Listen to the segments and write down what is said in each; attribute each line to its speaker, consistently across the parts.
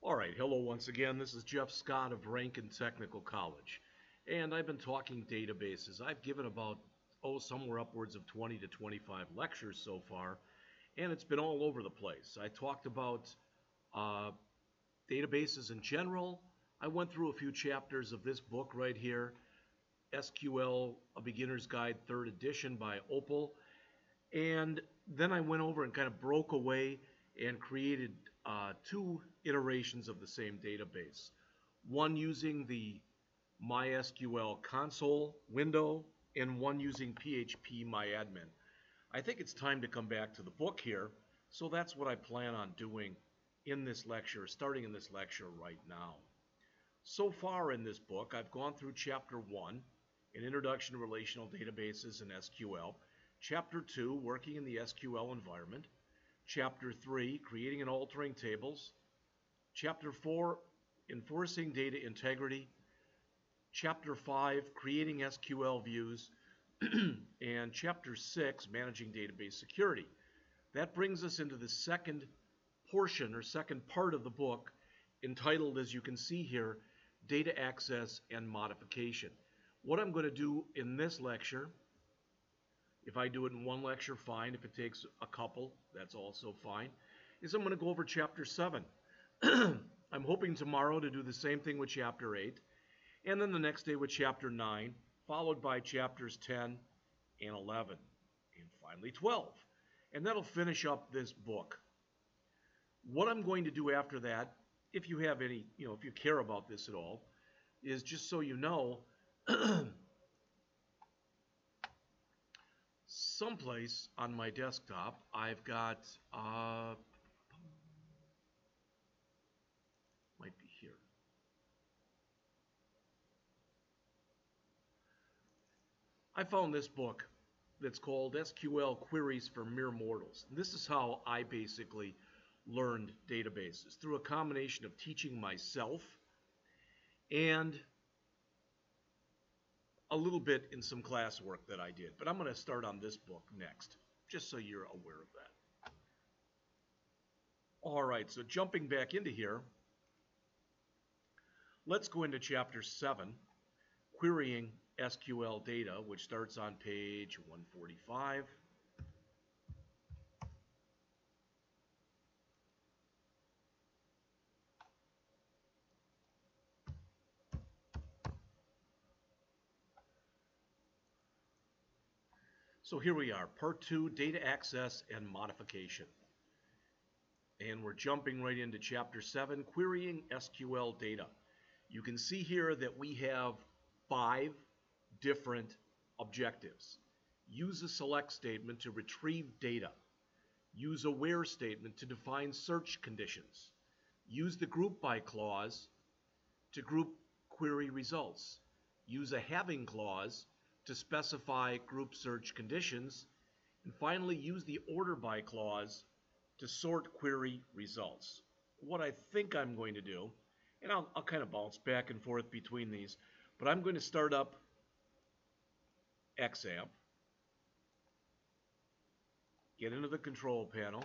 Speaker 1: All right, hello once again. This is Jeff Scott of Rankin Technical College, and I've been talking databases. I've given about, somewhere upwards of 20 to 25 lectures so far, and it's been all over the place. I talked about uh, databases in general. I went through a few chapters of this book right here, SQL, A Beginner's Guide, 3rd edition by Opal, and then I went over and kind of broke away and created two iterations of the same database. One using the MySQL console window and one using PHP MyAdmin. I think it's time to come back to the book here, so that's what I plan on doing in this lecture, starting in this lecture right now. So far in this book, I've gone through Chapter 1, an introduction to relational databases and SQL, Chapter 2, working in the SQL environment, Chapter 3, creating and altering tables, Chapter 4, enforcing data integrity, Chapter 5, creating SQL views, and Chapter 6, managing database security. That brings us into the second portion or second part of the book, entitled, as you can see here, Data Access and Modification. What I'm going to do in this lecture, if I do it in one lecture, fine. If it takes a couple, that's also fine, is I'm going to go over Chapter 7. I'm hoping tomorrow to do the same thing with Chapter 8, and then the next day with Chapter 9, followed by Chapters 10 and 11, and finally 12. And that'll finish up this book. What I'm going to do after that, if you have any, if you care about this at all, is just so you know, someplace on my desktop, I've got, might be here. I found this book that's called SQL Queries for Mere Mortals. And this is how I basically learned databases, through a combination of teaching myself and a little bit in some classwork that I did. But I'm going to start on this book next, just so you're aware of that. All right, so jumping back into here, let's go into Chapter 7, Querying SQL Data, which starts on page 145. So here we are, Part 2, Data Access and Modification. And we're jumping right into Chapter 7, Querying SQL Data. You can see here that we have 5 different objectives. Use a select statement to retrieve data. Use a where statement to define search conditions. Use the group by clause to group query results. Use a having clause to specify group search conditions. And finally, use the order by clause to sort query results. What I think I'm going to do, and I'll kind of bounce back and forth between these, but I'm going to start up XAMPP, get into the control panel,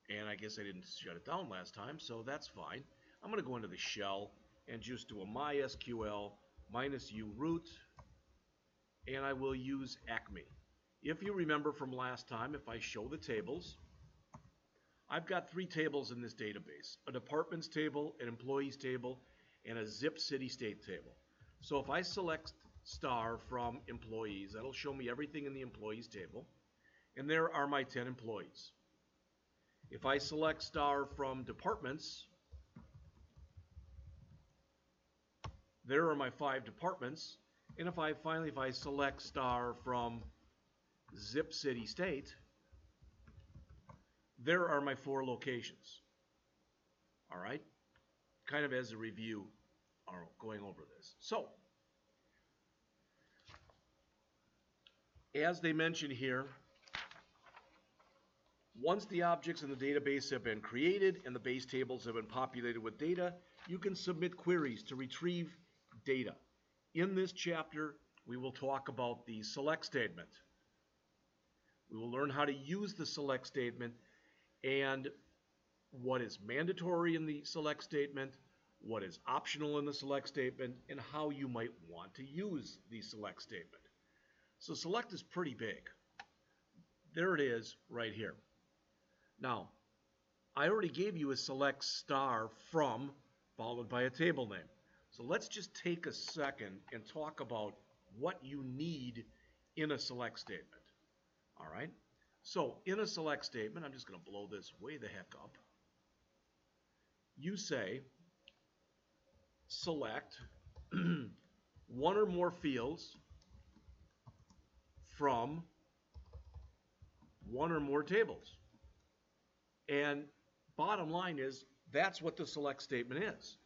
Speaker 1: and I guess I didn't shut it down last time, so that's fine. I'm going to go into the shell and just do a MySQL -u root, and I will use Acme. If you remember from last time, if I show the tables, I've got 3 tables in this database: a departments table, an employees table, and a zip city state table. So if I select star from employees, that'll show me everything in the employees table, and there are my 10 employees. If I select star from departments, there are my 5 departments, and if I select star from zip city state, there are my 4 locations. All right, kind of as a review, going over this. So, as they mention here, once the objects in the database have been created and the base tables have been populated with data, you can submit queries to retrieve data. In this chapter, we will talk about the select statement. We will learn how to use the select statement, and what is mandatory in the select statement, what is optional in the select statement, and how you might want to use the select statement. So select is pretty big. There it is right here. Now, I already gave you a select star from followed by a table name. So let's just take a second and talk about what you need in a select statement. All right? So in a select statement, I'm just going to blow this way the heck up. You say select one or more fields from one or more tables. And bottom line is, that's what the select statement is.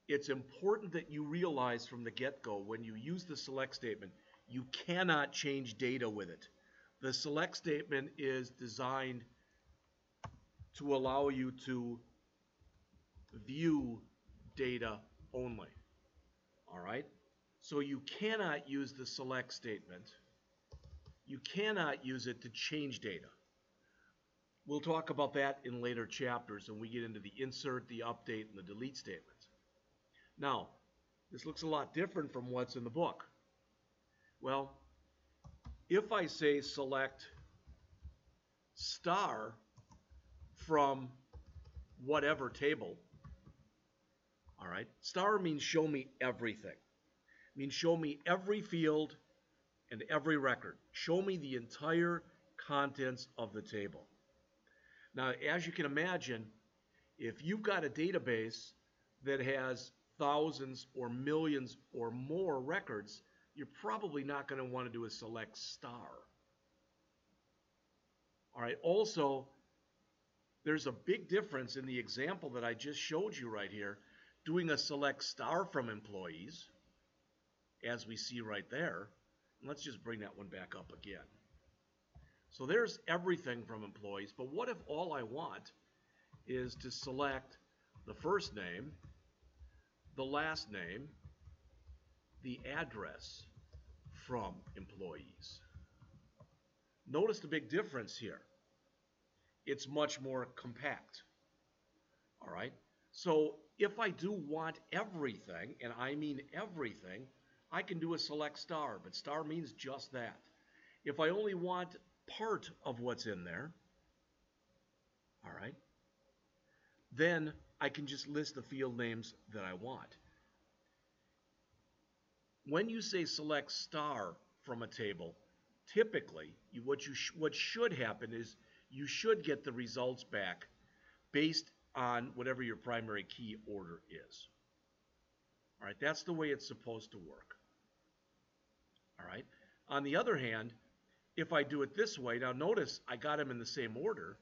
Speaker 1: It's important that you realize from the get-go, when you use the select statement, you cannot change data with it. The select statement is designed to allow you to view data only. All right? So you cannot use the select statement. You cannot use it to change data. We'll talk about that in later chapters when we get into the insert, the update, and the delete statements. Now, this looks a lot different from what's in the book. Well, if I say select star from whatever table, all right, star means show me everything. It means show me every field and every record. Show me the entire contents of the table. Now, as you can imagine, if you've got a database that has thousands or millions or more records, you're probably not going to want to do a select star. All right, also, there's a big difference in the example that I just showed you right here, doing a select star from employees, as we see right there. Let's just bring that one back up again. So there's everything from employees, but what if all I want is to select the first name, the last name, the address from employees? Notice the big difference here. It's much more compact. All right? So if I do want everything, and I mean everything, I can do a select star, but star means just that. If I only want part of what's in there, all right, then I can just list the field names that I want. When you say select star from a table, typically what should happen is you should get the results back based on whatever your primary key order is. All right, that's the way it's supposed to work. All right. On the other hand, if I do it this way, now notice I got them in the same order.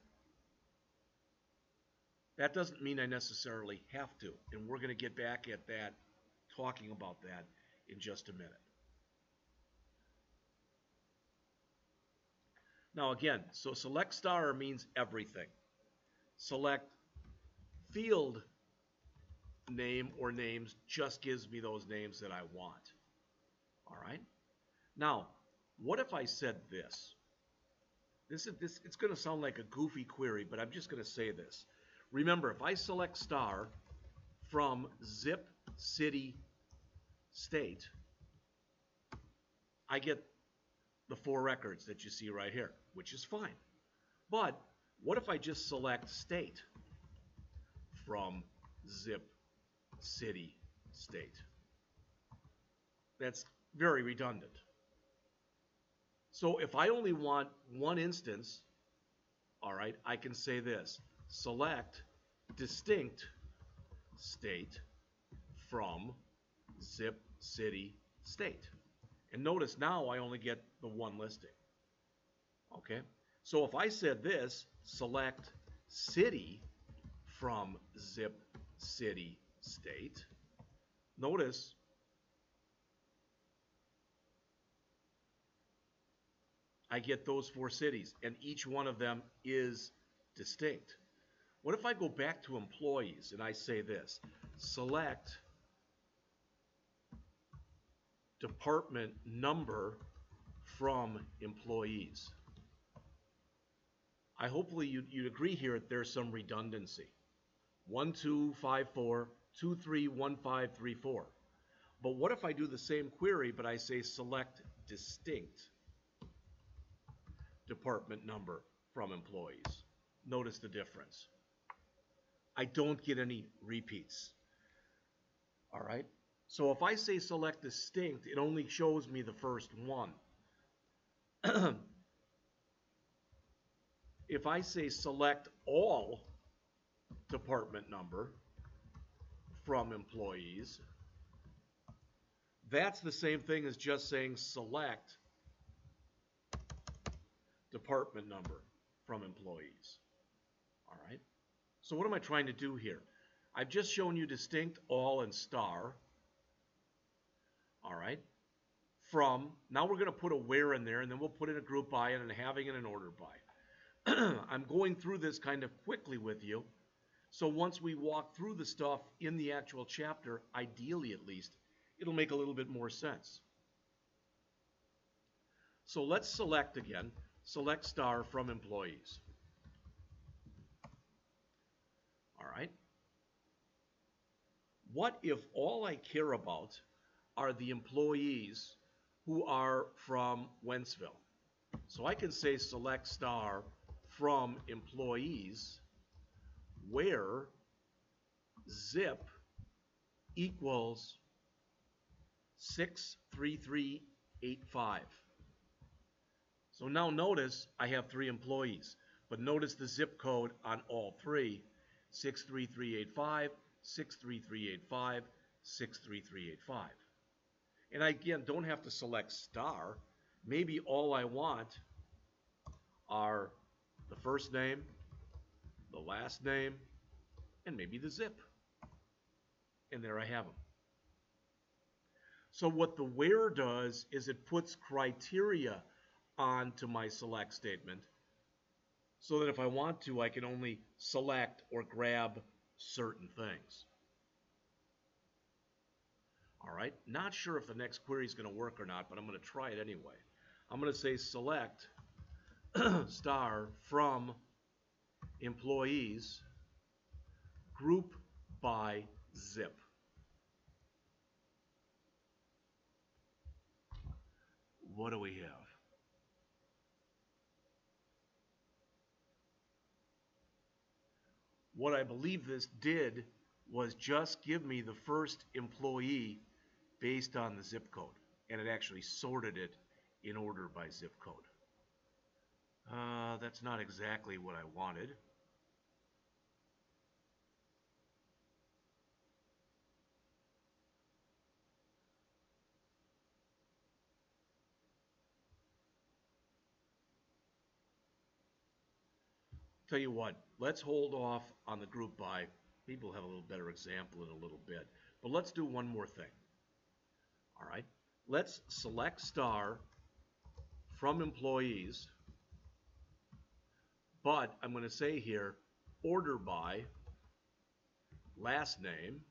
Speaker 1: That doesn't mean I necessarily have to, and we're going to get back at that, talking about that in just a minute. Now again, so select star means everything. Select field name or names just gives me those names that I want. All right. Now, what if I said this? It's going to sound like a goofy query, but I'm just going to say this. Remember, if I select star from zip, city, state, I get the 4 records that you see right here, which is fine. But what if I just select state from zip, city, state? That's very redundant. So if I only want one instance, all right, I can say this: select distinct state from zip, city, state. And notice now I only get the one listing. Okay? So if I said this, select city from zip, city, state, notice I get those 4 cities, and each one of them is distinct. What if I go back to employees and I say this: select department number from employees? hopefully you'd agree here that there's some redundancy. 1, 2, 5, 4, 2, 3, 1, 5, 3, 4. But what if I do the same query, but I say select distinct department number from employees? Notice the difference. I don't get any repeats. All right? So if I say select distinct, it only shows me the first one. If I say select all department number from employees, that's the same thing as just saying select department number from employees. All right? So what am I trying to do here? I've just shown you distinct, all, and star. All right? From, now we're going to put a where in there, and then we'll put in a group by and having it an order by. I'm going through this kind of quickly with you. So once we walk through the stuff in the actual chapter, ideally at least, it'll make a little bit more sense. So let's select again. Select star from employees. All right. What if all I care about are the employees who are from Wentzville? So I can say select star from employees where zip equals 63385. So now notice I have 3 employees, but notice the zip code on all 3, 63385, 63385, 63385. And I, again, don't have to select star. Maybe all I want are the first name, the last name, and maybe the zip. And there I have them. So what the where does is it puts criteria onto my select statement so that if I want to, I can only select or grab certain things. All right, not sure if the next query is going to work or not, but I'm going to try it anyway. I'm going to say select star from employees group by zip. What do we have? What I believe this did was just give me the first employee based on the zip code, and it actually sorted it in order by zip code. That's not exactly what I wanted. Tell you what, let's hold off on the group by. Maybe we'll have a little better example in a little bit. But let's do one more thing. All right, let's select star from employees, but I'm going to say here order by last name,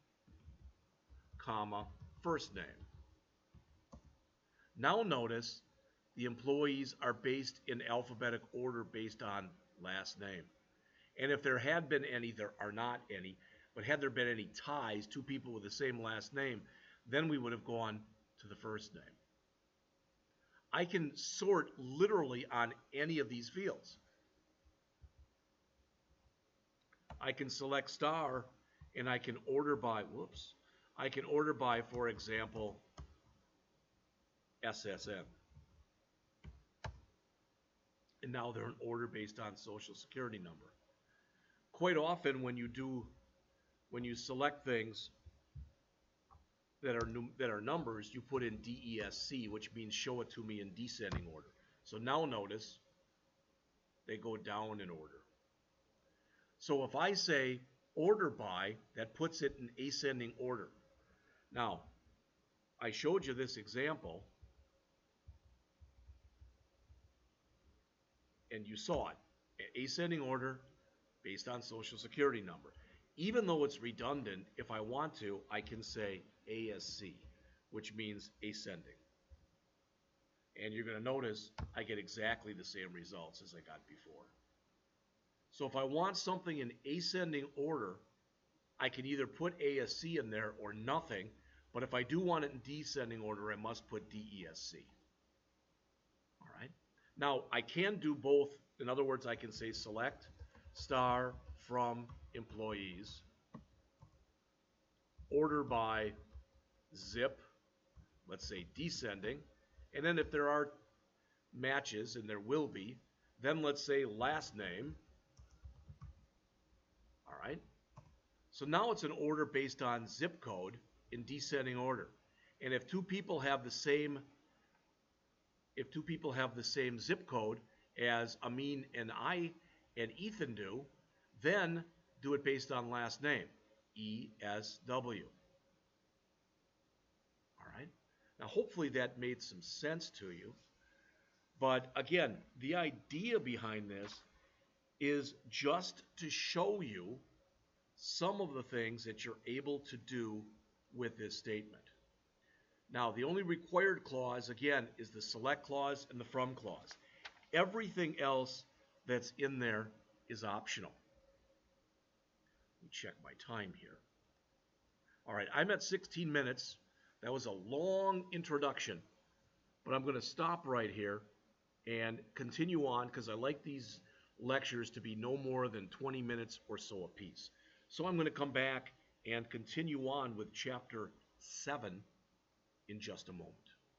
Speaker 1: comma, first name. Now notice the employees are based in alphabetic order based on last name. And if there had been any, there are not any, but had there been any ties, 2 people with the same last name, then we would have gone to the first name. I can sort literally on any of these fields. I can select star and I can order by, I can order by, for example, SSN. And now they're in order based on social security number. Quite often when you select things that are numbers, you put in DESC, which means show it to me in descending order. So now notice they go down in order. So if I say order by, that puts it in ascending order. Now, I showed you this example, and you saw it. Ascending order based on social security number. Even though it's redundant, if I want to, I can say ASC, which means ascending. And you're going to notice I get exactly the same results as I got before. So if I want something in ascending order, I can either put ASC in there or nothing, but if I do want it in descending order, I must put DESC. All right. Now, I can do both. In other words, I can say select star from employees, order by zip, let's say descending, and then if there are matches, and there will be, then let's say last name. All right. So now it's an order based on zip code in descending order. And if two people have the same zip code as Amin and Ethan do, then do it based on last name, ESW. All right. Now hopefully that made some sense to you. But again, the idea behind this is just to show you some of the things that you're able to do with this statement. Now, the only required clause, again, is the select clause and the from clause. Everything else that's in there is optional. Let me check my time here. All right, I'm at 16 minutes. That was a long introduction, but I'm going to stop right here and continue on because I like these lectures to be no more than 20 minutes or so apiece. So I'm going to come back and continue on with Chapter 7 in just a moment.